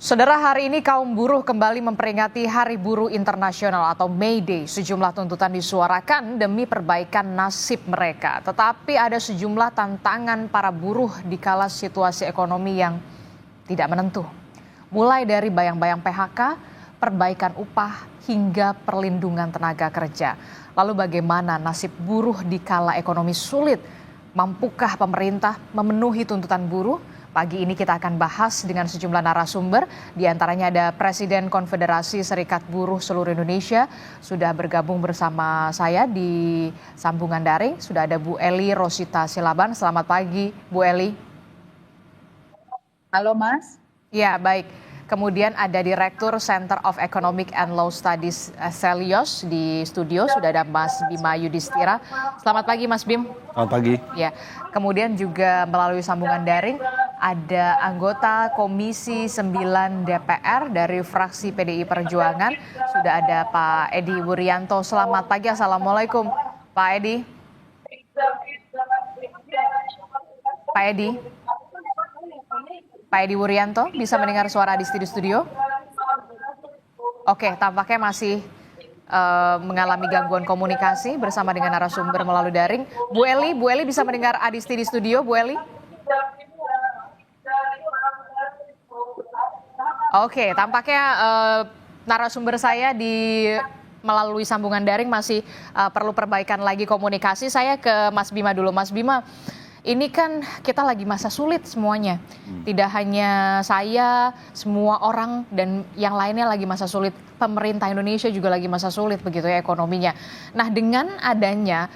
Saudara, hari ini kaum buruh kembali memperingati Hari Buruh Internasional atau May Day. Sejumlah tuntutan disuarakan demi perbaikan nasib mereka. Tetapi ada sejumlah tantangan para buruh di kala situasi ekonomi yang tidak menentu. Mulai dari bayang-bayang PHK, perbaikan upah, hingga perlindungan tenaga kerja. Lalu bagaimana nasib buruh di kala ekonomi sulit? Mampukah pemerintah memenuhi tuntutan buruh? Pagi ini kita akan bahas dengan sejumlah narasumber, di antaranya ada Presiden Konfederasi Serikat Buruh Seluruh Indonesia, sudah bergabung bersama saya di sambungan daring, sudah ada Bu Eli Rosita Silaban. Selamat pagi Bu Eli. Halo Mas. Ya, baik. Kemudian ada Direktur Center of Economic and Law Studies Celios di studio, sudah ada Mas Bima Yudhistira. Selamat pagi Mas Bim. Selamat pagi. Ya, kemudian juga melalui sambungan daring ada anggota Komisi 9 DPR dari fraksi PDI Perjuangan, sudah ada Pak Edi Wuryanto. Selamat pagi, Assalamualaikum Pak Edi. Pak Edi. Pak Edi Wuryanto, bisa mendengar suara di studio? Oke, tampaknya masih mengalami gangguan komunikasi bersama dengan narasumber melalui daring. Bu Eli bisa mendengar Adisti di studio, Bu Eli? Oke, tampaknya narasumber saya melalui sambungan daring masih perlu perbaikan lagi komunikasi. Saya ke Mas Bima dulu. Mas Bima, ini kan kita lagi masa sulit semuanya. Tidak hanya saya, semua orang dan yang lainnya lagi masa sulit. Pemerintah Indonesia juga lagi masa sulit begitu ya ekonominya. Nah, dengan adanya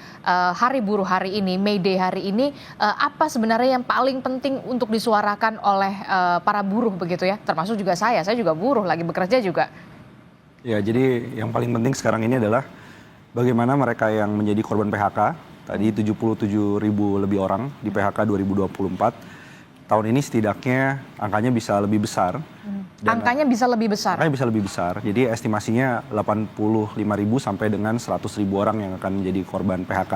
Hari Buruh hari ini, May Day hari ini, apa sebenarnya yang paling penting untuk disuarakan oleh para buruh begitu ya? Termasuk juga saya juga buruh, lagi bekerja juga. Ya, jadi yang paling penting sekarang ini adalah bagaimana mereka yang menjadi korban PHK, tadi 77.000 lebih orang di PHK 2024, tahun ini setidaknya angkanya bisa lebih besar. Angkanya bisa lebih besar? Angkanya bisa lebih besar, jadi estimasinya 85.000 sampai dengan 100.000 orang yang akan menjadi korban PHK.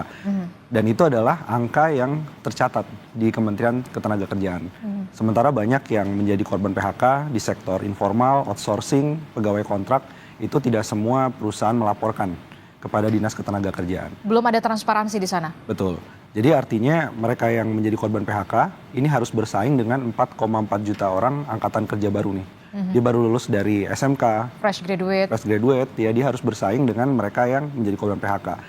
Dan itu adalah angka yang tercatat di Kementerian Ketenagakerjaan. Sementara banyak yang menjadi korban PHK di sektor informal, outsourcing, pegawai kontrak, itu tidak semua perusahaan melaporkan kepada Dinas Ketenagakerjaan. Belum ada transparansi di sana? Betul. Jadi artinya mereka yang menjadi korban PHK ini harus bersaing dengan 4,4 juta orang angkatan kerja baru nih. Dia baru lulus dari SMK, fresh graduate, ya dia harus bersaing dengan mereka yang menjadi korban PHK.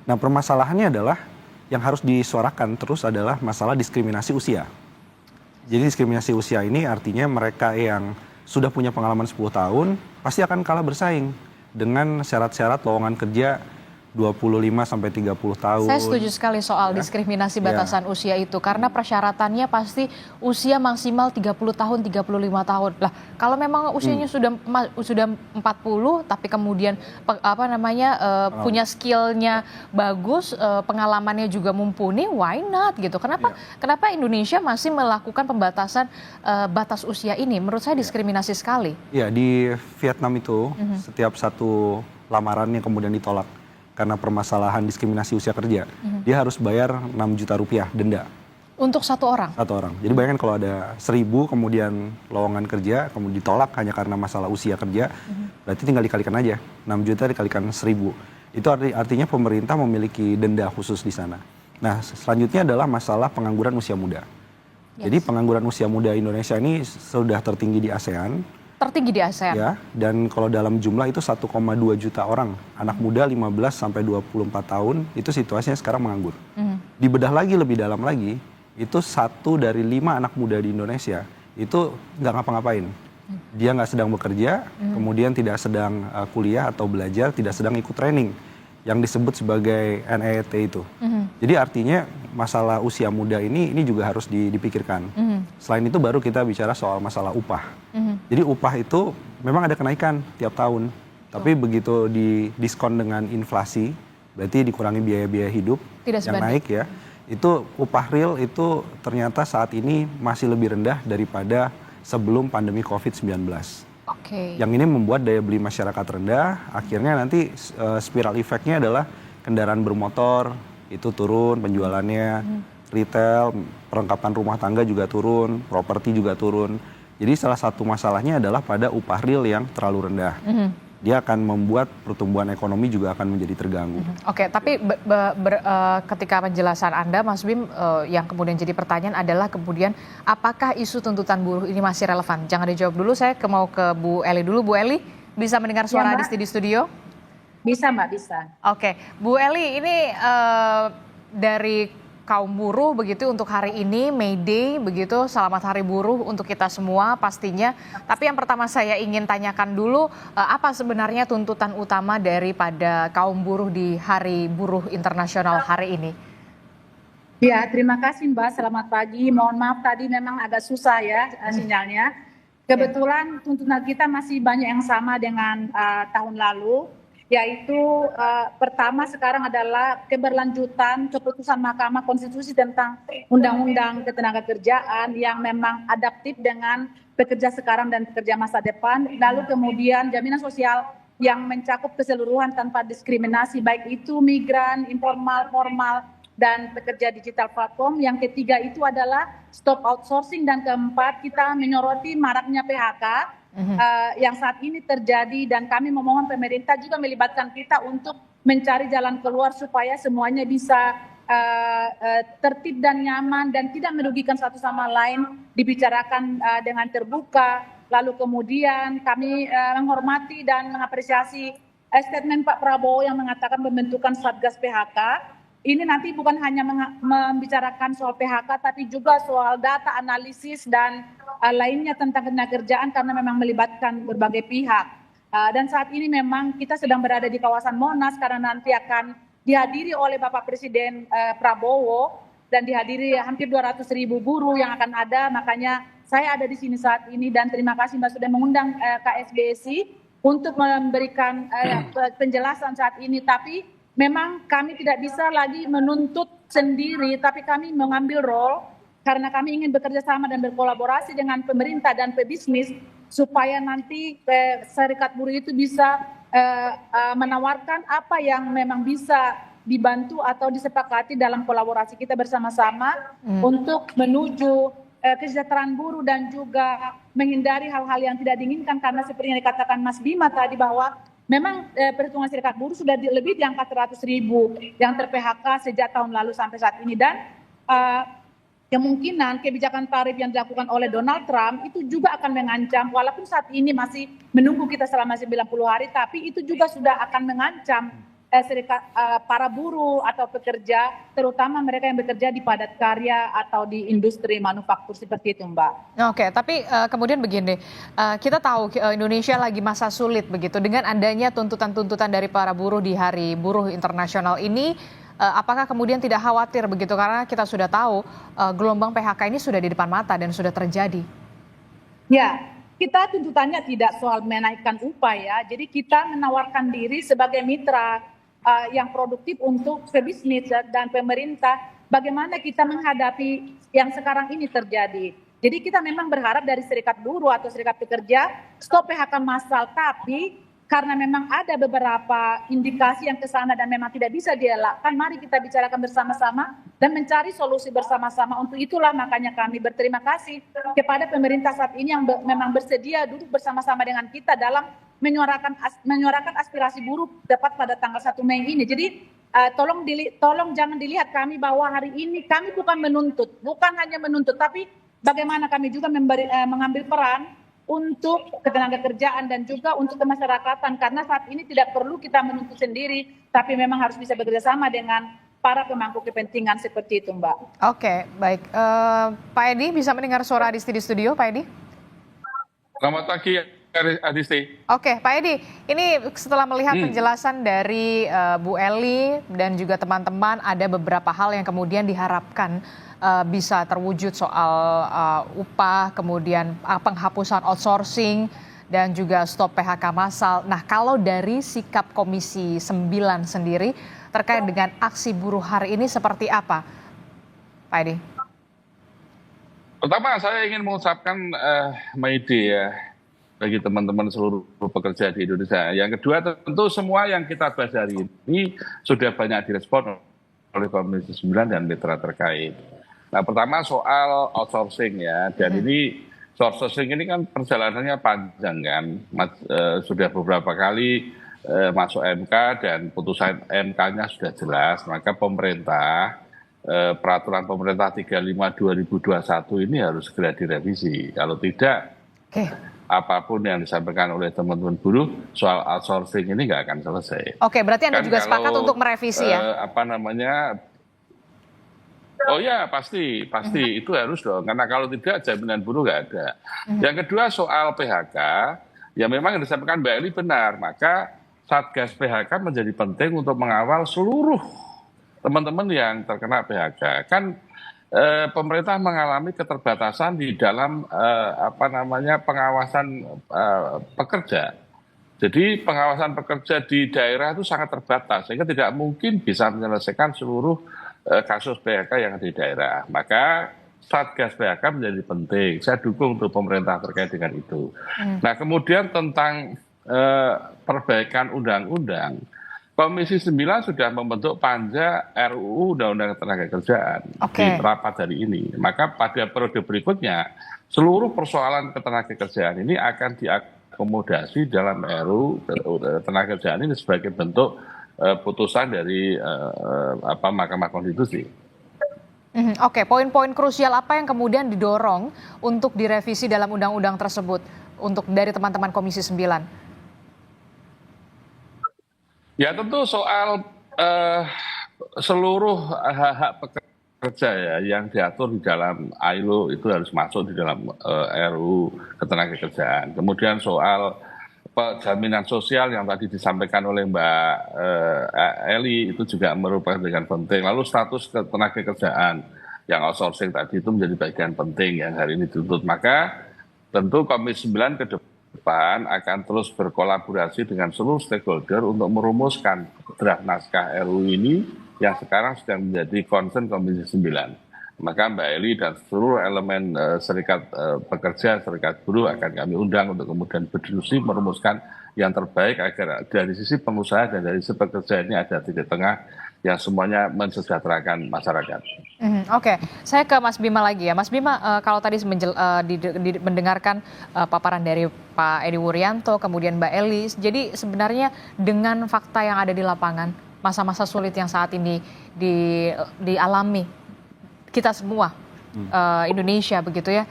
Nah, permasalahannya adalah yang harus disuarakan terus adalah masalah diskriminasi usia. Jadi diskriminasi usia ini artinya mereka yang sudah punya pengalaman 10 tahun pasti akan kalah bersaing dengan syarat-syarat lowongan kerja 25 sampai 30 tahun. Saya setuju sekali soal diskriminasi batasan usia itu, karena persyaratannya pasti usia maksimal 30 tahun, 35 tahun. Lah, kalau memang usianya sudah 40 tapi kemudian punya skillnya bagus, pengalamannya juga mumpuni, why not gitu. Kenapa Indonesia masih melakukan pembatasan batas usia ini? Menurut saya diskriminasi sekali. Ya, di Vietnam itu setiap satu lamaran yang kemudian ditolak karena permasalahan diskriminasi usia kerja, dia harus bayar 6 juta rupiah denda. Untuk satu orang? Satu orang. Jadi bayangkan kalau ada 1.000 kemudian lowongan kerja, kemudian ditolak hanya karena masalah usia kerja, berarti tinggal dikalikan aja. 6 juta dikalikan 1.000. Itu artinya pemerintah memiliki denda khusus di sana. Nah, selanjutnya adalah masalah pengangguran usia muda. Jadi pengangguran usia muda Indonesia ini sudah tertinggi di ASEAN. Tertinggi di ASEAN. Ya, dan kalau dalam jumlah itu 1,2 juta orang, anak muda 15 sampai 24 tahun itu situasinya sekarang menganggur. Dibedah lagi lebih dalam lagi, itu 1 dari 5 anak muda di Indonesia itu nggak ngapa-ngapain. Dia nggak sedang bekerja, kemudian tidak sedang kuliah atau belajar, tidak sedang ikut training yang disebut sebagai NEET itu. Jadi artinya masalah usia muda ini juga harus dipikirkan. Selain itu baru kita bicara soal masalah upah. Jadi upah itu memang ada kenaikan tiap tahun, tapi begitu didiskon dengan inflasi, berarti dikurangi biaya-biaya hidup yang naik ya, itu upah real itu ternyata saat ini masih lebih rendah daripada sebelum pandemi COVID-19. Yang ini membuat daya beli masyarakat rendah, akhirnya nanti spiral efeknya adalah kendaraan bermotor itu turun penjualannya, retail, perlengkapan rumah tangga juga turun, properti juga turun. Jadi salah satu masalahnya adalah pada upah real yang terlalu rendah. Dia akan membuat pertumbuhan ekonomi juga akan menjadi terganggu. Oke, tapi ketika penjelasan Anda, Mas Bim, yang kemudian jadi pertanyaan adalah kemudian apakah isu tuntutan buruh ini masih relevan? Jangan dijawab dulu, saya mau ke Bu Eli dulu. Bu Eli, bisa mendengar suara Ya, Mbak. di studio? Bisa, Mbak, bisa. Oke, Bu Eli, ini dari kaum buruh begitu untuk hari ini May Day begitu, selamat Hari Buruh untuk kita semua pastinya. Tapi yang pertama saya ingin tanyakan dulu, apa sebenarnya tuntutan utama daripada kaum buruh di Hari Buruh Internasional hari ini? Ya, terima kasih Mbak. Selamat pagi. Mohon maaf tadi memang agak susah ya sinyalnya. Kebetulan tuntutan kita masih banyak yang sama dengan tahun lalu, yaitu pertama sekarang adalah keberlanjutan keputusan Mahkamah Konstitusi tentang Undang-Undang Ketenagakerjaan yang memang adaptif dengan pekerja sekarang dan pekerja masa depan. Lalu kemudian jaminan sosial yang mencakup keseluruhan tanpa diskriminasi, baik itu migran, informal, formal, dan pekerja digital platform. Yang ketiga itu adalah stop outsourcing, dan keempat kita menyoroti maraknya PHK yang saat ini terjadi, dan kami memohon pemerintah juga melibatkan kita untuk mencari jalan keluar supaya semuanya bisa tertib dan nyaman dan tidak merugikan satu sama lain, dibicarakan dengan terbuka. Lalu kemudian kami menghormati dan mengapresiasi statement Pak Prabowo yang mengatakan pembentukan Satgas PHK. Ini nanti bukan hanya membicarakan soal PHK, tapi juga soal data analisis dan lainnya tentang ketenagakerjaan, karena memang melibatkan berbagai pihak. Dan saat ini memang kita sedang berada di kawasan Monas karena nanti akan dihadiri oleh Bapak Presiden Prabowo dan dihadiri hampir 200.000 buruh yang akan ada. Makanya saya ada di sini saat ini, dan terima kasih Mbak sudah mengundang KSBSI untuk memberikan penjelasan saat ini. Tapi memang kami tidak bisa lagi menuntut sendiri, tapi kami mengambil role karena kami ingin bekerja sama dan berkolaborasi dengan pemerintah dan pebisnis supaya nanti serikat buruh itu bisa menawarkan apa yang memang bisa dibantu atau disepakati dalam kolaborasi kita bersama-sama untuk menuju kesejahteraan buruh dan juga menghindari hal-hal yang tidak diinginkan, karena seperti yang dikatakan Mas Bima tadi bahwa memang perhitungan serikat buruh sudah lebih di angka 100.000 yang ter-PHK sejak tahun lalu sampai saat ini, dan kemungkinan kebijakan tarif yang dilakukan oleh Donald Trump itu juga akan mengancam, walaupun saat ini masih menunggu kita selama 90 hari, tapi itu juga sudah akan mengancam serikat para buruh atau pekerja, terutama mereka yang bekerja di padat karya atau di industri manufaktur seperti itu, Mbak. Oke, tapi kemudian begini, kita tahu Indonesia lagi masa sulit begitu dengan adanya tuntutan-tuntutan dari para buruh di Hari Buruh Internasional ini. Apakah kemudian tidak khawatir begitu, karena kita sudah tahu gelombang PHK ini sudah di depan mata dan sudah terjadi? Ya, kita tuntutannya tidak soal menaikkan upah ya, jadi kita menawarkan diri sebagai mitra yang produktif untuk pebisnis dan pemerintah, bagaimana kita menghadapi yang sekarang ini terjadi. Jadi kita memang berharap dari serikat buruh atau serikat pekerja stop PHK massal, tapi karena memang ada beberapa indikasi yang ke sana dan memang tidak bisa dielakkan, mari kita bicarakan bersama-sama dan mencari solusi bersama-sama. Untuk itulah makanya kami berterima kasih kepada pemerintah saat ini yang memang bersedia duduk bersama-sama dengan kita dalam menyuarakan aspirasi buruh tepat pada tanggal 1 Mei ini. Jadi tolong jangan dilihat kami bahwa hari ini kami bukan hanya menuntut, tapi bagaimana kami juga mengambil peran untuk ketenagakerjaan dan juga untuk kemasyarakatan, karena saat ini tidak perlu kita menuntut sendiri, tapi memang harus bisa bekerja sama dengan para pemangku kepentingan seperti itu, Mbak. Oke, baik. Pak Edi, bisa mendengar suara Adisti di studio, Pak Edi? Selamat pagi, Adisti. Oke, Pak Edi, ini setelah melihat penjelasan dari Bu Eli dan juga teman-teman, ada beberapa hal yang kemudian diharapkan bisa terwujud soal upah, kemudian penghapusan outsourcing, dan juga stop PHK massal. Nah, kalau dari sikap Komisi 9 sendiri terkait dengan aksi buruh hari ini seperti apa, Pak Edi? Pertama, saya ingin mengucapkan May Day ya bagi teman-teman seluruh pekerja di Indonesia. Yang kedua, tentu semua yang kita bahas hari ini sudah banyak direspon oleh Komisi 9 dan mitra terkait. Nah, pertama soal outsourcing ya, dan ini Outsourcing ini kan perjalanannya panjang kan, sudah beberapa kali masuk MK dan putusan MK-nya sudah jelas, maka pemerintah peraturan pemerintah 35/2021 ini harus segera direvisi. Kalau tidak, apapun yang disampaikan oleh teman-teman buruh soal outsourcing ini nggak akan selesai. Oke, berarti Anda Kan juga sepakat kalau, untuk merevisi ya? Oh ya, pasti itu harus dong. Karena kalau tidak jaminan buruh nggak ada. Yang kedua soal PHK, ya memang yang disampaikan Mbak Eli benar. Maka Satgas PHK menjadi penting untuk mengawal seluruh teman-teman yang terkena PHK. Kan pemerintah mengalami keterbatasan di dalam pengawasan pekerja. Jadi pengawasan pekerja di daerah itu sangat terbatas, sehingga tidak mungkin bisa menyelesaikan seluruh kasus PHK yang ada di daerah. Maka Satgas PHK menjadi penting. Saya dukung untuk pemerintah terkait dengan itu. Nah, kemudian tentang perbaikan undang-undang, Komisi 9 sudah membentuk panja RUU Undang-Undang Ketenagakerjaan di rapat hari ini. Maka pada periode berikutnya, seluruh persoalan ketenagakerjaan ini akan diakomodasi dalam RUU Ketenagakerjaan ini sebagai bentuk putusan dari Mahkamah Konstitusi. Oke, poin-poin krusial apa yang kemudian didorong untuk direvisi dalam undang-undang tersebut untuk dari teman-teman Komisi 9? Ya tentu soal seluruh hak-hak pekerja ya yang diatur di dalam ILO itu harus masuk di dalam RUU Ketenagakerjaan. Kemudian soal jaminan sosial yang tadi disampaikan oleh Mbak Eli itu juga merupakan bagian penting. Lalu status ketenagakerjaan yang outsourcing tadi itu menjadi bagian penting yang hari ini dituntut. Maka tentu Komisi 9 ke depan akan terus berkolaborasi dengan seluruh stakeholder untuk merumuskan draft naskah RUU ini yang sekarang sedang menjadi concern Komisi 9. Maka Mbak Eli dan seluruh elemen serikat pekerja, serikat buruh akan kami undang untuk kemudian berdiskusi merumuskan yang terbaik agar dari sisi pengusaha dan dari sisi pekerja ini ada titik tengah yang semuanya mensejahterakan masyarakat. Oke, saya ke Mas Bima lagi ya. Mas Bima, kalau tadi mendengarkan paparan dari Pak Edi Wuryanto, kemudian Mbak Eli, jadi sebenarnya dengan fakta yang ada di lapangan, masa-masa sulit yang saat ini dialami kita semua Indonesia begitu ya,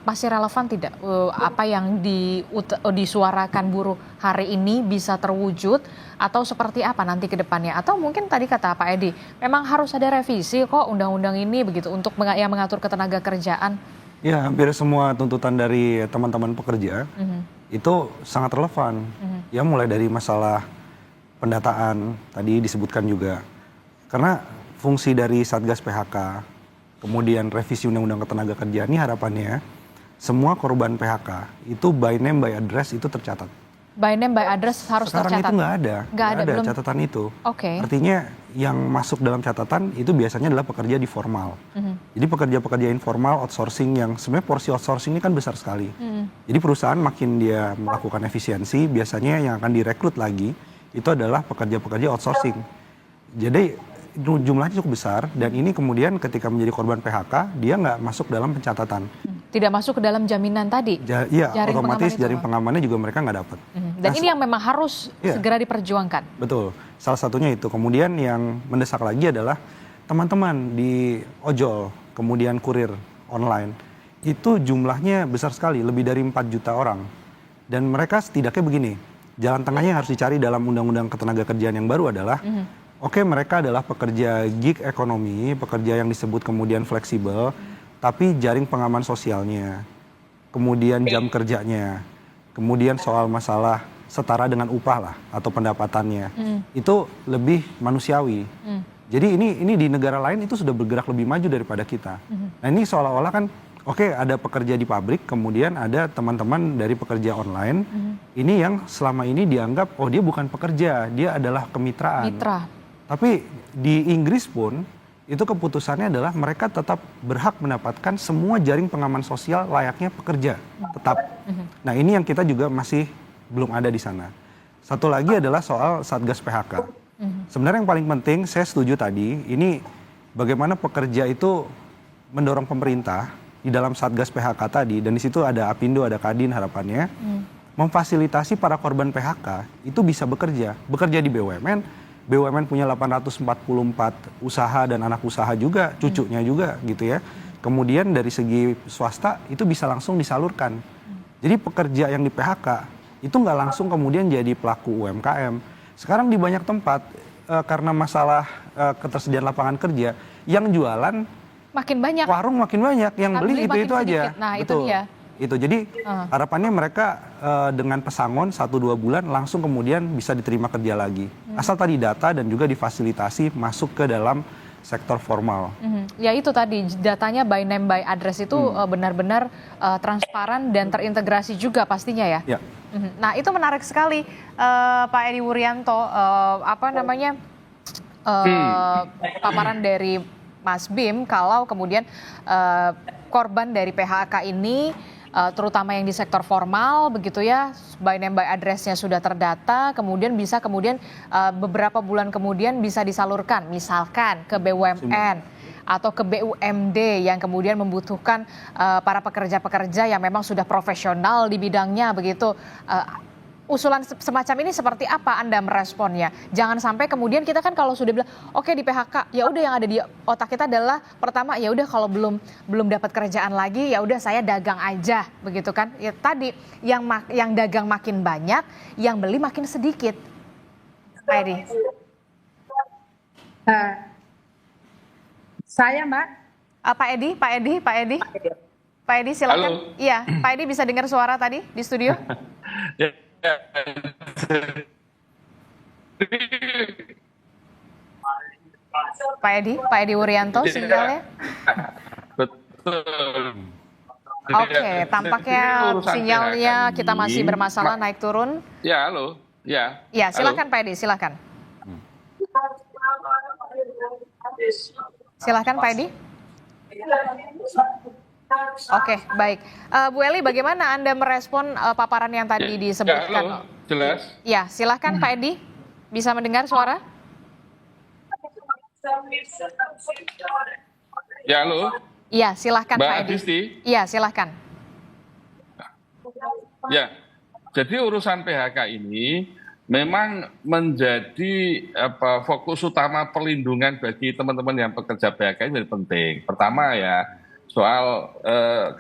masih relevan tidak apa yang disuarakan buruh hari ini bisa terwujud atau seperti apa nanti ke depannya? Atau mungkin tadi kata Pak Edi, memang harus ada revisi kok undang-undang ini begitu untuk yang mengatur ketenagakerjaan? Ya, hampir semua tuntutan dari teman-teman pekerja itu sangat relevan. Ya, mulai dari masalah pendataan tadi disebutkan juga. Karena fungsi dari Satgas PHK, kemudian revisi Undang-Undang Ketenagakerjaan ini harapannya semua korban PHK itu by name by address itu tercatat. By name by address harus Sekarang tercatat? Sekarang itu nggak ada belum catatan itu. Oke. Artinya yang masuk dalam catatan itu biasanya adalah pekerja di formal. Jadi pekerja-pekerja informal outsourcing yang sebenarnya porsi outsourcing ini kan besar sekali. Jadi perusahaan makin dia melakukan efisiensi, biasanya yang akan direkrut lagi itu adalah pekerja-pekerja outsourcing. Jadi jumlahnya cukup besar dan ini kemudian ketika menjadi korban PHK dia nggak masuk dalam pencatatan. Tidak masuk ke dalam jaminan tadi? Iya, otomatis jaring pengamannya juga mereka nggak dapat. Dan ini yang memang harus segera diperjuangkan? Betul, salah satunya itu. Kemudian yang mendesak lagi adalah teman-teman di ojol, kemudian kurir online, itu jumlahnya besar sekali, lebih dari 4 juta orang. Dan mereka setidaknya begini, jalan tengahnya harus dicari dalam Undang-Undang Ketenagakerjaan yang baru adalah oke, mereka adalah pekerja gig ekonomi, pekerja yang disebut kemudian fleksibel, tapi jaring pengaman sosialnya, kemudian jam kerjanya, kemudian soal masalah setara dengan upah lah atau pendapatannya, itu lebih manusiawi. Jadi ini di negara lain itu sudah bergerak lebih maju daripada kita. Nah ini seolah-olah kan, oke, ada pekerja di pabrik, kemudian ada teman-teman dari pekerja online, ini yang selama ini dianggap, oh dia bukan pekerja, dia adalah kemitraan. Mitra. Tapi di Inggris pun itu keputusannya adalah mereka tetap berhak mendapatkan semua jaring pengaman sosial layaknya pekerja tetap. Nah ini yang kita juga masih belum ada di sana. Satu lagi adalah soal Satgas PHK. Sebenarnya yang paling penting saya setuju tadi ini bagaimana pekerja itu mendorong pemerintah di dalam Satgas PHK tadi, dan di situ ada Apindo, ada Kadin harapannya, memfasilitasi para korban PHK itu bisa bekerja di BUMN. BUMN punya 844 usaha dan anak usaha juga, cucunya juga gitu ya. Kemudian dari segi swasta itu bisa langsung disalurkan. Jadi pekerja yang di PHK itu nggak langsung kemudian jadi pelaku UMKM. Sekarang di banyak tempat karena masalah ketersediaan lapangan kerja, yang jualan makin banyak, warung makin banyak, yang beli itu aja. Nah, betul. Itu dia. Itu jadi harapannya mereka dengan pesangon 1-2 bulan langsung kemudian bisa diterima kerja lagi. Asal tadi data dan juga difasilitasi masuk ke dalam sektor formal. Ya itu tadi datanya by name by address itu benar-benar transparan dan terintegrasi juga pastinya ya. Ya. Nah itu menarik sekali Pak Edi Wuryanto, paparan dari Mas Bim kalau kemudian korban dari PHK ini terutama yang di sektor formal begitu ya, by name by address-nya sudah terdata, kemudian beberapa bulan kemudian bisa disalurkan misalkan ke BUMN atau ke BUMD yang kemudian membutuhkan para pekerja-pekerja yang memang sudah profesional di bidangnya begitu. Usulan semacam ini seperti apa Anda meresponnya? Jangan sampai kemudian kita kan kalau sudah bilang oke di PHK, ya udah yang ada di otak kita adalah pertama ya udah kalau belum dapat kerjaan lagi ya udah saya dagang aja begitu kan? Ya tadi yang dagang makin banyak, yang beli makin sedikit. Pak Edi. Saya Mbak. Pak Edi silakan. Halo. Iya, Pak Edi bisa dengar suara tadi di studio? Pak Edi Wuryanto sinyalnya. Betul. Oke, tampaknya sinyalnya kita masih bermasalah naik turun. Ya, halo. Ya. Ya, silakan Pak Edi, silakan. Silakan Pak Edi. Oke, baik. Bu Eli, bagaimana Anda merespon paparan yang tadi disebutkan? Ya, halo. Jelas? Ya, silakan Pak Edi. Bisa mendengar suara? Ya, halo. Iya, silakan Mbak Pak Edi. Adisti. Iya, silakan. Ya, jadi urusan PHK ini memang menjadi fokus utama perlindungan bagi teman-teman yang pekerja PHK ini menjadi penting. Pertama ya, soal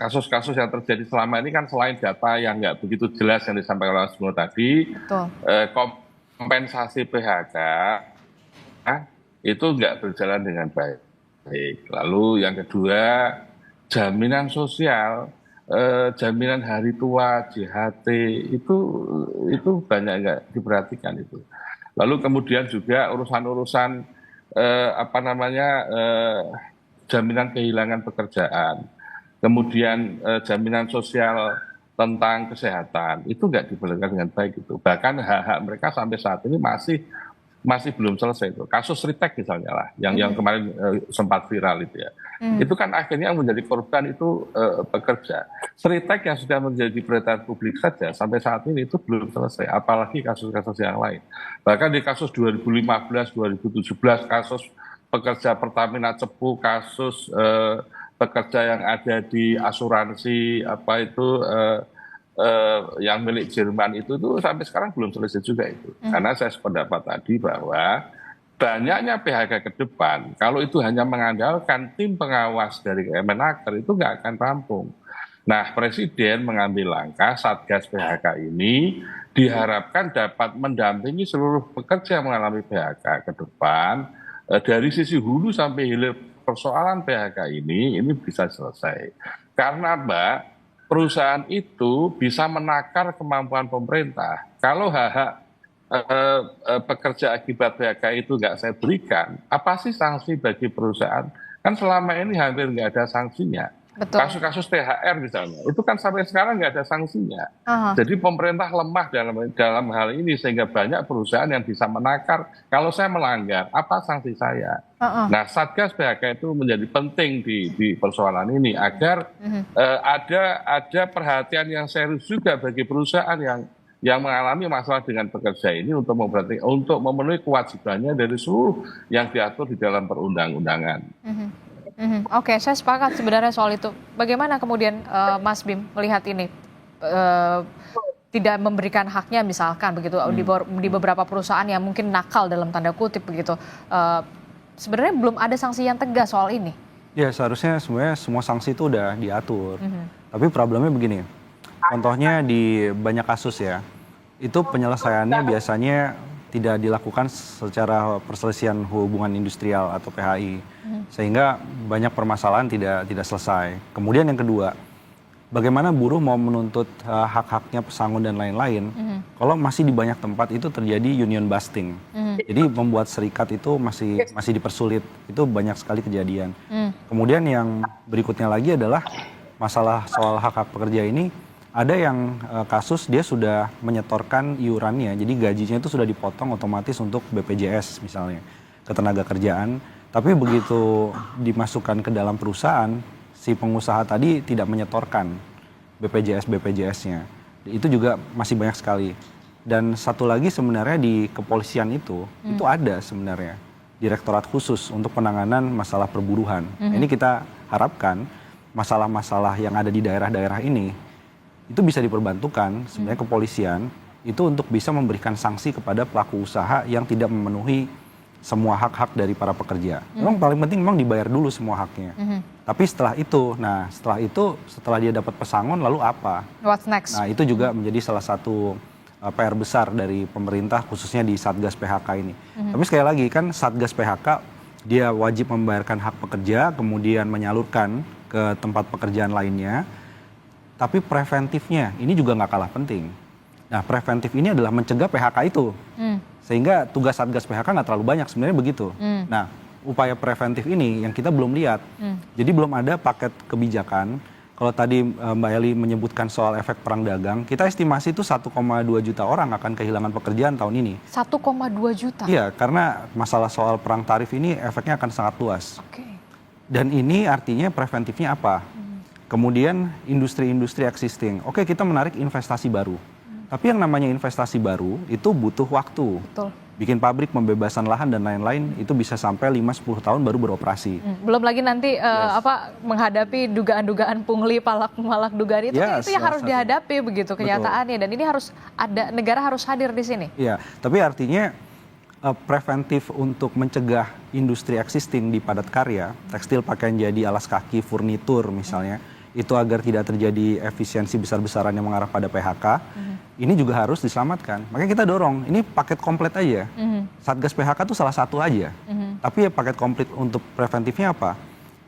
kasus-kasus yang terjadi selama ini kan selain data yang nggak begitu jelas yang disampaikan oleh semua tadi, kompensasi PHK itu nggak berjalan dengan baik. Lalu yang kedua, jaminan sosial, jaminan hari tua, JHT itu banyak nggak diperhatikan itu. Lalu kemudian juga urusan-urusan jaminan kehilangan pekerjaan, kemudian jaminan sosial tentang kesehatan itu nggak diberlakukan dengan baik itu. Bahkan hak-hak mereka sampai saat ini masih belum selesai itu. Kasus Ritek misalnya lah, yang kemarin sempat viral itu ya. Itu kan akhirnya yang menjadi korban itu pekerja. Ritek yang sudah menjadi perhatian publik saja sampai saat ini itu belum selesai. Apalagi kasus-kasus yang lain. Bahkan di kasus 2015, 2017 kasus pekerja Pertamina Cepu, kasus pekerja yang ada di asuransi yang milik Jerman itu tuh sampai sekarang belum selesai juga itu. Karena saya sependapat tadi bahwa banyaknya PHK ke depan, kalau itu hanya mengandalkan tim pengawas dari Kemenaker itu nggak akan rampung. Nah, Presiden mengambil langkah Satgas PHK ini diharapkan dapat mendampingi seluruh pekerja yang mengalami PHK ke depan dari sisi hulu sampai hilir persoalan PHK ini bisa selesai. Karena perusahaan itu bisa menakar kemampuan pemerintah. Kalau hak-hak pekerja akibat PHK itu nggak saya berikan, apa sih sanksi bagi perusahaan? Kan selama ini hampir nggak ada sanksinya. Betul. Kasus-kasus THR misalnya, itu kan sampai sekarang nggak ada sanksinya. Jadi pemerintah lemah dalam hal ini sehingga banyak perusahaan yang bisa menakar. Kalau saya melanggar, apa sanksi saya? Nah, Satgas PHK itu menjadi penting di persoalan ini agar ada perhatian yang serius juga bagi perusahaan yang mengalami masalah dengan pekerja ini untuk memenuhi kewajibannya dari seluruh yang diatur di dalam perundang-undangan. Oke, saya sepakat sebenarnya soal itu. Bagaimana kemudian Mas Bim melihat ini? Eh, Tidak memberikan haknya misalkan begitu di beberapa perusahaan yang mungkin nakal dalam tanda kutip begitu. Sebenarnya belum ada sanksi yang tegas soal ini. Ya seharusnya sebenarnya semua sanksi itu udah diatur. Tapi problemnya begini, contohnya di banyak kasus ya, itu penyelesaiannya biasanya tidak dilakukan secara perselisihan hubungan industrial atau PHI, sehingga banyak permasalahan tidak selesai. Kemudian yang kedua, bagaimana buruh mau menuntut hak-haknya pesangon dan lain-lain, kalau masih di banyak tempat itu terjadi union busting. Jadi membuat serikat itu masih dipersulit, itu banyak sekali kejadian. Kemudian yang berikutnya lagi adalah masalah soal hak-hak pekerja ini, ada yang kasus dia sudah menyetorkan iurannya, jadi gajinya itu sudah dipotong otomatis untuk BPJS misalnya, ketenaga kerjaan, tapi begitu dimasukkan ke dalam perusahaan, si pengusaha tadi tidak menyetorkan BPJS-nya. Itu juga masih banyak sekali. Dan satu lagi sebenarnya di kepolisian itu ada sebenarnya direktorat khusus untuk penanganan masalah perburuhan. Ini kita harapkan masalah-masalah yang ada di daerah-daerah ini itu bisa diperbantukan sebenarnya kepolisian itu untuk bisa memberikan sanksi kepada pelaku usaha yang tidak memenuhi semua hak-hak dari para pekerja. Memang paling penting memang dibayar dulu semua haknya. Tapi setelah dia dapat pesangon lalu apa? What's next? Nah itu juga menjadi salah satu PR besar dari pemerintah khususnya di Satgas PHK ini. Tapi sekali lagi kan Satgas PHK dia wajib membayarkan hak pekerja, kemudian menyalurkan ke tempat pekerjaan lainnya. Tapi preventifnya ini juga nggak kalah penting. Nah preventif ini adalah mencegah PHK itu. Sehingga tugas Satgas PHK nggak terlalu banyak sebenarnya begitu. Nah upaya preventif ini yang kita belum lihat. Jadi belum ada paket kebijakan. Kalau tadi Mbak Eli menyebutkan soal efek perang dagang, kita estimasi itu 1,2 juta orang akan kehilangan pekerjaan tahun ini. 1,2 juta? Iya, karena masalah soal perang tarif ini efeknya akan sangat luas. Oke. Dan ini artinya preventifnya apa? Kemudian industri-industri existing. Oke, kita menarik investasi baru. Tapi yang namanya investasi baru itu butuh waktu. Betul. Bikin pabrik, pembebasan lahan dan lain-lain itu bisa sampai 5-10 tahun baru beroperasi. Belum lagi nanti menghadapi dugaan-dugaan pungli, palak dugaan itu yang harus dihadapi begitu kenyataannya. Dan ini harus ada, negara harus hadir di sini. Iya, tapi artinya preventif untuk mencegah industri existing di padat karya, tekstil, pakaian jadi, alas kaki, furnitur misalnya, itu agar tidak terjadi efisiensi besar-besaran yang mengarah pada PHK, ini juga harus diselamatkan. Makanya kita dorong, ini paket komplit aja. Satgas PHK itu salah satu aja. Tapi paket komplit untuk preventifnya apa?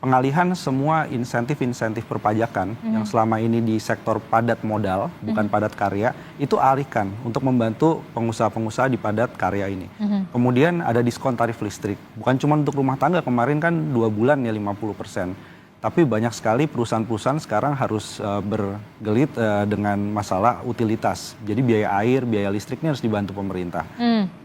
Pengalihan semua insentif-insentif perpajakan yang selama ini di sektor padat modal, bukan padat karya, itu alihkan untuk membantu pengusaha-pengusaha di padat karya ini. Kemudian ada diskon tarif listrik. Bukan cuma untuk rumah tangga, kemarin kan 2 bulan ya 50%. Tapi banyak sekali perusahaan-perusahaan sekarang harus bergelit dengan masalah utilitas. Jadi biaya air, biaya listriknya harus dibantu pemerintah.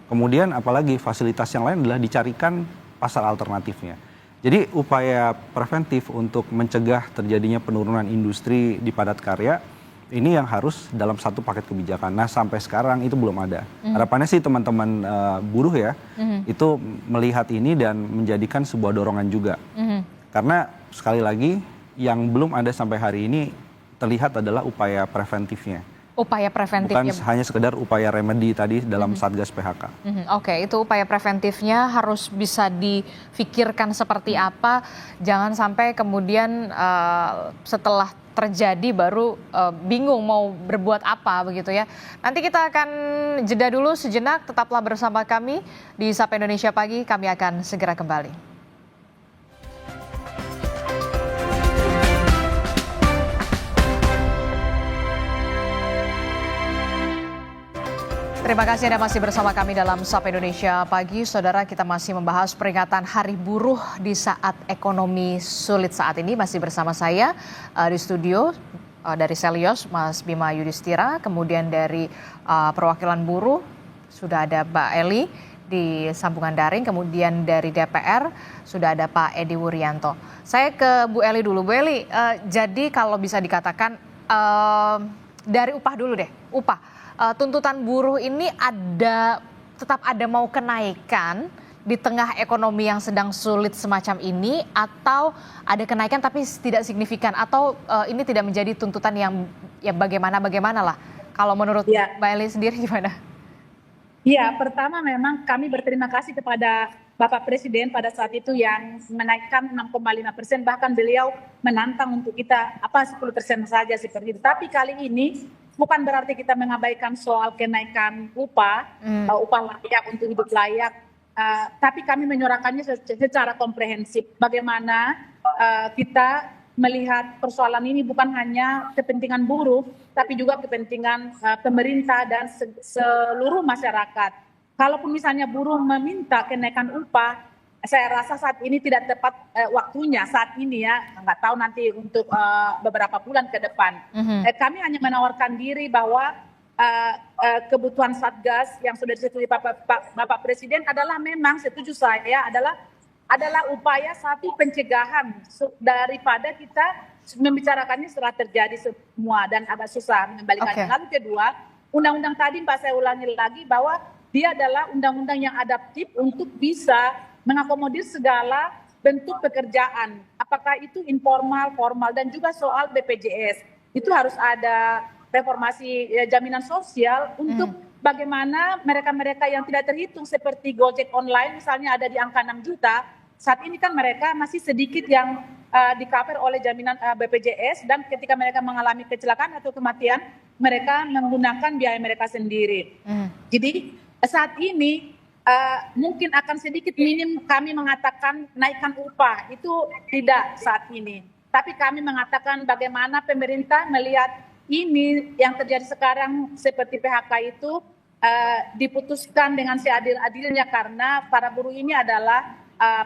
Kemudian apalagi fasilitas yang lain adalah dicarikan pasar alternatifnya. Jadi upaya preventif untuk mencegah terjadinya penurunan industri di padat karya, ini yang harus dalam satu paket kebijakan. Nah sampai sekarang itu belum ada. Harapannya sih teman-teman buruh ya, itu melihat ini dan menjadikan sebuah dorongan juga. Karena sekali lagi yang belum ada sampai hari ini terlihat adalah upaya preventifnya. Upaya preventifnya. Bukan hanya sekedar upaya remedi tadi dalam Satgas PHK. Oke, itu upaya preventifnya harus bisa difikirkan seperti apa. Jangan sampai kemudian setelah terjadi baru bingung mau berbuat apa begitu ya. Nanti kita akan jeda dulu sejenak, tetaplah bersama kami di Sapa Indonesia Pagi, kami akan segera kembali. Terima kasih Anda masih bersama kami dalam Sapa Indonesia Pagi. Saudara, kita masih membahas peringatan Hari Buruh di saat ekonomi sulit saat ini. Masih bersama saya di studio dari Selios, Mas Bima Yudhistira. Kemudian dari perwakilan buruh sudah ada Mbak Eli di sambungan daring. Kemudian dari DPR sudah ada Pak Edi Wuryanto. Saya ke Bu Eli dulu. Bu Eli, jadi kalau bisa dikatakan dari upah dulu deh, upah. Tuntutan buruh ini tetap ada mau kenaikan, di tengah ekonomi yang sedang sulit semacam ini, atau ada kenaikan tapi tidak signifikan, atau ini tidak menjadi tuntutan yang ya bagaimana lah. Kalau menurut Mbak Eli sendiri gimana? Ya, pertama memang kami berterima kasih kepada Bapak Presiden pada saat itu yang menaikkan 6,5%, bahkan beliau menantang untuk kita 10% saja seperti itu. Tapi kali ini bukan berarti kita mengabaikan soal kenaikan upah layak untuk hidup layak, tapi kami menyuarakannya secara komprehensif. Bagaimana kita melihat persoalan ini bukan hanya kepentingan buruh, tapi juga kepentingan pemerintah dan seluruh masyarakat. Kalaupun misalnya buruh meminta kenaikan upah, saya rasa saat ini tidak tepat waktunya saat ini ya, nggak tahu nanti untuk beberapa bulan ke depan. Kami hanya menawarkan diri bahwa kebutuhan Satgas yang sudah disetujui Bapak Presiden adalah memang setuju saya adalah upaya satu pencegahan daripada kita membicarakannya setelah terjadi semua dan agak susah mengembalikannya. Lalu kedua, undang-undang tadi Mbak saya ulangi lagi bahwa dia adalah undang-undang yang adaptif untuk bisa mengakomodir segala bentuk pekerjaan. Apakah itu informal, formal, dan juga soal BPJS. Itu harus ada reformasi jaminan sosial untuk bagaimana mereka-mereka yang tidak terhitung seperti Gojek online misalnya ada di angka 6 juta. Saat ini kan mereka masih sedikit yang di-cover oleh jaminan BPJS, dan ketika mereka mengalami kecelakaan atau kematian, mereka menggunakan biaya mereka sendiri. Jadi saat ini mungkin akan sedikit minim kami mengatakan naikkan upah, itu tidak saat ini. Tapi kami mengatakan bagaimana pemerintah melihat ini yang terjadi sekarang seperti PHK itu diputuskan dengan seadil-adilnya, karena para buruh ini adalah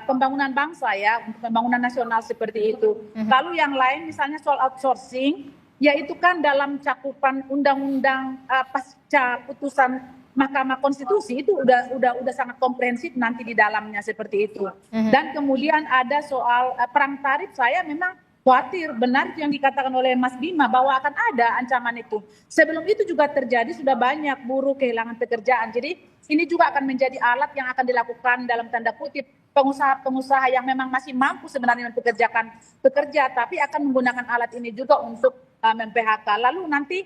pembangunan bangsa ya, untuk pembangunan nasional seperti itu. Lalu yang lain misalnya soal outsourcing, yaitu kan dalam cakupan undang-undang pasca putusan Mahkamah Konstitusi itu udah sangat komprehensif nanti di dalamnya seperti itu. Dan kemudian ada soal perang tarif, saya memang khawatir benar yang dikatakan oleh Mas Bima bahwa akan ada ancaman itu. Sebelum itu juga terjadi, sudah banyak buruh kehilangan pekerjaan. Jadi ini juga akan menjadi alat yang akan dilakukan dalam tanda kutip pengusaha-pengusaha yang memang masih mampu sebenarnya mempekerjakan pekerja, tapi akan menggunakan alat ini juga untuk mem-PHK. Lalu nanti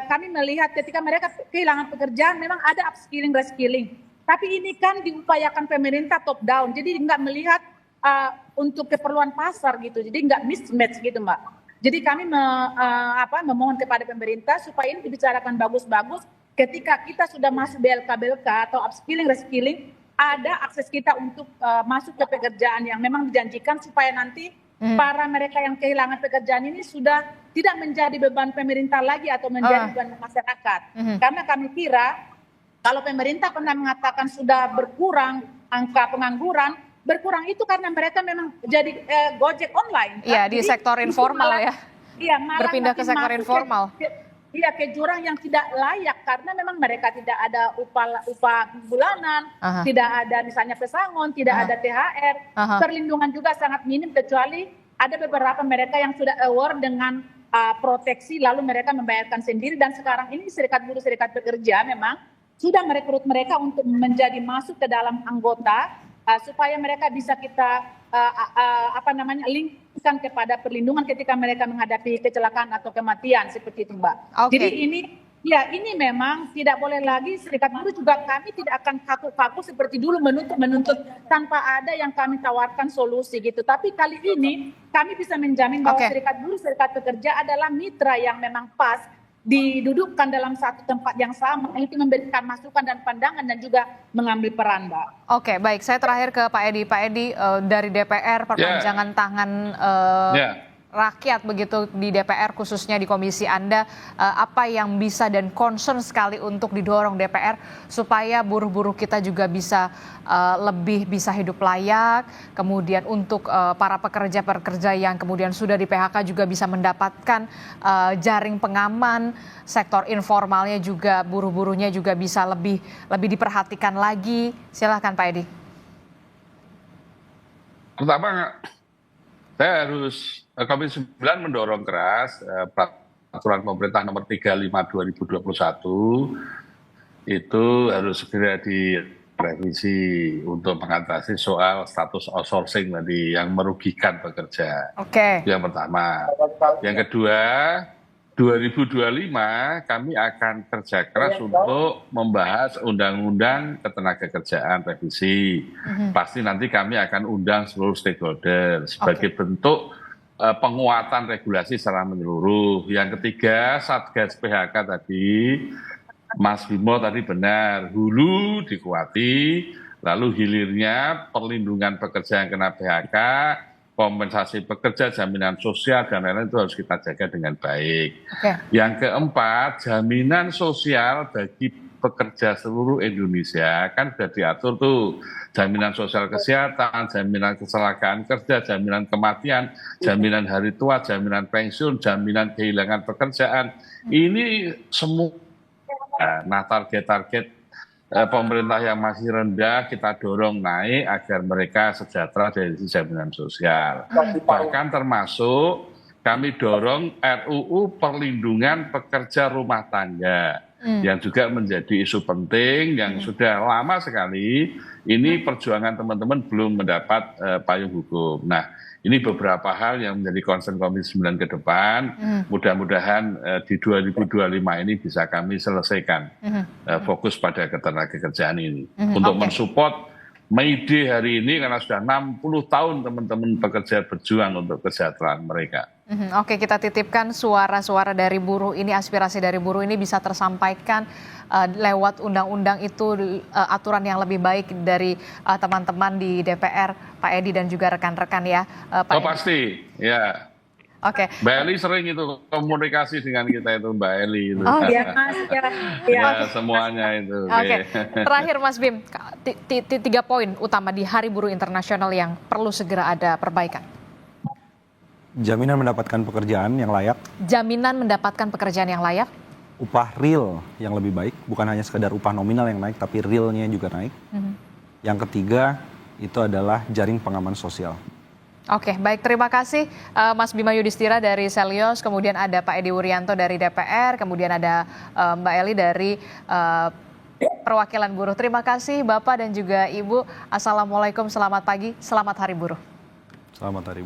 kami melihat ketika mereka kehilangan pekerjaan memang ada upskilling, reskilling. Tapi ini kan diupayakan pemerintah top down, jadi nggak melihat untuk keperluan pasar gitu, jadi nggak mismatch gitu Mbak. Jadi kami memohon kepada pemerintah supaya ini dibicarakan bagus-bagus. Ketika kita sudah masuk BLK atau upskilling, reskilling, ada akses kita untuk masuk ke pekerjaan yang memang dijanjikan, supaya nanti para mereka yang kehilangan pekerjaan ini sudah tidak menjadi beban pemerintah lagi atau menjadi beban masyarakat. Karena kami kira kalau pemerintah pernah mengatakan sudah berkurang angka pengangguran, berkurang itu karena mereka memang jadi Gojek online. Iya, di sektor informal ya. Iya, malah berpindah ke sektor informal. Iya, ke jurang yang tidak layak karena memang mereka tidak ada upah bulanan, tidak ada misalnya pesangon, tidak ada THR, perlindungan juga sangat minim, kecuali ada beberapa mereka yang sudah aware dengan proteksi lalu mereka membayarkan sendiri. Dan sekarang ini Serikat Buruh Serikat Pekerja memang sudah merekrut mereka untuk menjadi masuk ke dalam anggota supaya mereka bisa kita linkkan kepada perlindungan ketika mereka menghadapi kecelakaan atau kematian seperti itu Mbak. Jadi ini memang tidak boleh lagi Serikat Buruh juga, kami tidak akan kaku-kaku seperti dulu menuntut tanpa ada yang kami tawarkan solusi gitu. Tapi kali ini kami bisa menjamin bahwa Serikat Buruh Serikat Pekerja adalah mitra yang memang pas didudukkan dalam satu tempat yang sama, itu memberikan masukan dan pandangan dan juga mengambil peran, Mbak. Oke, baik. Saya terakhir ke Pak Edi. Pak Edi, dari DPR perpanjangan tangan rakyat begitu di DPR, khususnya di komisi Anda, apa yang bisa dan concern sekali untuk didorong DPR supaya buruh-buruh kita juga bisa lebih bisa hidup layak, kemudian untuk para pekerja-pekerja yang kemudian sudah di PHK juga bisa mendapatkan jaring pengaman, sektor informalnya juga, buruh-buruhnya juga bisa lebih diperhatikan lagi. Silakan Pak Edi. Pertama, saya harus Komisi 9 mendorong keras peraturan pemerintah nomor 35 2021 itu harus segera revisi untuk mengatasi soal status outsourcing tadi yang merugikan pekerja. Oke. Yang pertama. Yang kedua, 2025 kami akan kerja keras untuk membahas undang-undang ketenagakerjaan revisi. Pasti nanti kami akan undang seluruh stakeholder sebagai bentuk penguatan regulasi secara menyeluruh. Yang ketiga, Satgas PHK tadi, Mas Bimo tadi benar, hulu dikuati, lalu hilirnya perlindungan pekerja yang kena PHK, kompensasi pekerja, jaminan sosial, dan lain-lain itu harus kita jaga dengan baik. Yang keempat, jaminan sosial bagi pekerja seluruh Indonesia kan sudah diatur tuh, jaminan sosial kesehatan, jaminan kecelakaan kerja, jaminan kematian, jaminan hari tua, jaminan pensiun, jaminan kehilangan pekerjaan. Ini semua, nah target-target pemerintah yang masih rendah kita dorong naik agar mereka sejahtera dari sisi jaminan sosial. Bahkan termasuk kami dorong RUU perlindungan pekerja rumah tangga yang juga menjadi isu penting yang sudah lama sekali ini perjuangan teman-teman belum mendapat payung hukum. Nah, ini beberapa hal yang menjadi concern Komisi 9 ke depan. Mudah-mudahan di 2025 ini bisa kami selesaikan fokus pada ketenagakerjaan ini. Untuk mensupport May Day hari ini karena sudah 60 tahun teman-teman pekerja berjuang untuk kesejahteraan mereka. Oke, kita titipkan suara-suara dari buruh ini, aspirasi dari buruh ini bisa tersampaikan lewat undang-undang itu, aturan yang lebih baik dari teman-teman di DPR, Pak Edi dan juga rekan-rekan ya. Pak Edi. Pasti, ya. Oke. Mbak Eli sering itu komunikasi dengan kita itu, Mbak Eli. Itu. Oh iya Mas, ya semuanya itu. Oke. Terakhir Mas Bim, 3 poin utama di Hari Buruh Internasional yang perlu segera ada perbaikan. Jaminan mendapatkan pekerjaan yang layak. Jaminan mendapatkan pekerjaan yang layak. Upah real yang lebih baik, bukan hanya sekedar upah nominal yang naik, tapi realnya juga naik. Yang ketiga, itu adalah jaring pengaman sosial. Oke, baik, terima kasih Mas Bima Yudhistira dari Selyos, kemudian ada Pak Edi Wuryanto dari DPR, kemudian ada Mbak Eli dari perwakilan buruh. Terima kasih Bapak dan juga Ibu. Assalamualaikum, selamat pagi, selamat Hari Buruh. Selamat Hari Buruh.